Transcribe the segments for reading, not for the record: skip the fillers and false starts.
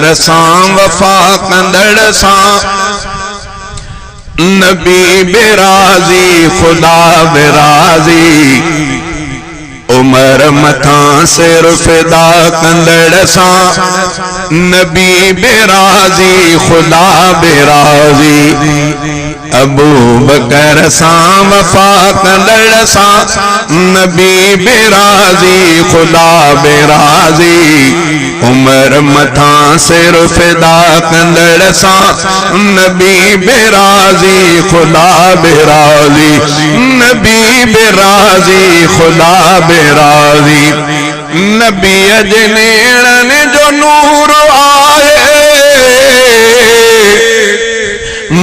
बकर सां वफा कंदड़ सां नबी बेराज़ी खुदा बेराज़ी उमर मथा सिर फिदा कंदड़ सां नबी बेराज़ी खुदा बेराज़ी अबू बकर सां वफा कंदड़ सां नबी बेराज़ी खुदा बेराज़ी उमर मथा सिर फिदा कंदड़ सां नबी बेराज़ी खुदा बेराज़ी नबी बेराज़ी खुदा बेराज़ी नबी अजनेरन जो नूर आए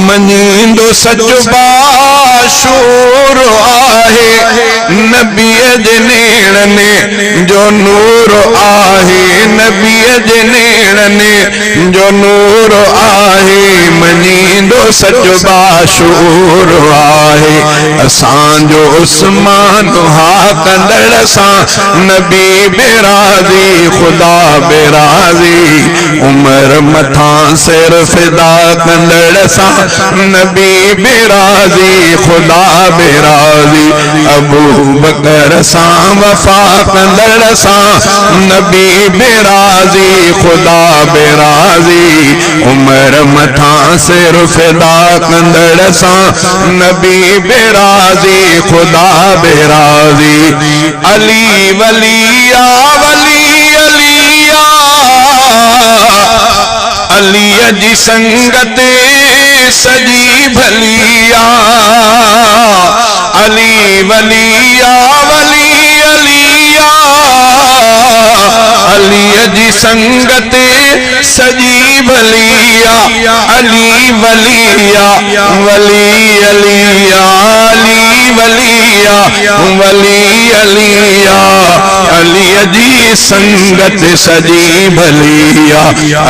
मनींदो सच बाशूर आहे नबी अजनेरन जो नूर आहे नबी अजनेरन जो नूर आहे मनींदो सच बाशूर आहे असांजो उस्मान हा कंदड़ सां नबी बेराज़ी खुदा बेराज़ी उमर मथा सिर फिदा कंदड़ सां नबी बेराज़ी खुदा बेराज़ी अबू बकर सां वफा कंदड़ सां नबी बेराज़ी खुदा बेराज़ी उमर मथा सिर फिदा कंदड़ सां नबी बेराज़ी खुदा बेराज़ी अली वलिया वली अलिया अलिया जी संगत सजी भलिया अली वलिया वली अलिया अलिया जी संगत सजी भलिया अली वलिया वली अलिया अली वलिया वली अलिया अलिया जी संगत सजी भलिया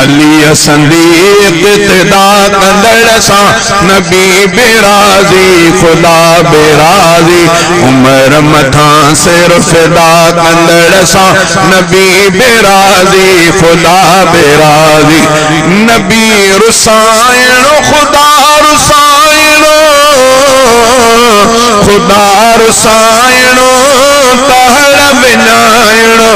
अलिया संदीक इब्तिदा कंदड़ सां नबी बेराज़ी खुदा बेराज़ी उमर मथा सिर फिदा कंदड़ सां नबी बेराज़ी खुदा बेराज़ी नबी रुसाइणो खुदा रुसाइणो खुदा रुसाइणो तहड़ विञाइणो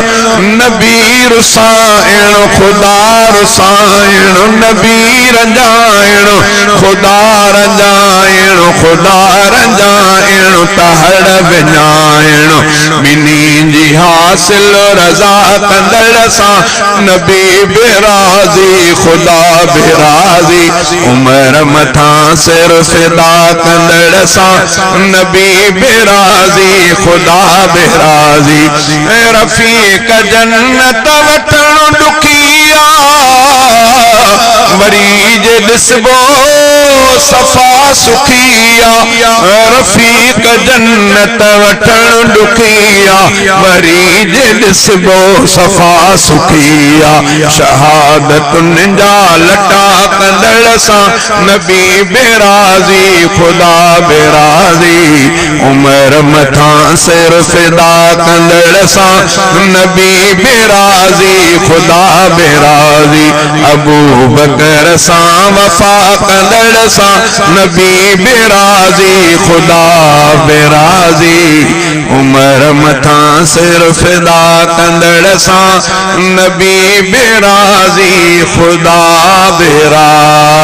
नबी रुसाइणो खुदा रुसाइणो नबी रंजाइणो खुदा रंजाइणो खुदा रंजाइणो तहड़ विञाइणो मिनी जी हासिल रज़ा कंदड़ सां नबी बेराज़ी खुदा बेराज़ी उमर मथा सिर फिदा कंदड़ सां नबी बेराज़ी खुदा बेराज़ी रफ़ीक जन्नत वठण ॾुखिया वरी जे ॾिसबो सफ़ा सुखिया रफ़ीक जन्नत वठण ॾुखिया वरी जे ॾिसबो सफ़ा सुखिया शहादतुनि जा लटा कंदड़ सां नबी बेराज़ी खुदा बेराज़ी उमर मथा सिर फिदा कंदड़ सां नबी बेराज़ी खुदा बेराज़ी अबू बकर सां वफा कंदड़ सां नबी बेराज़ी खुदा बेराज़ी उमर मथा सिर फिदा कंदड़ सां नबी बेराज़ी खुदा बेराज़ी।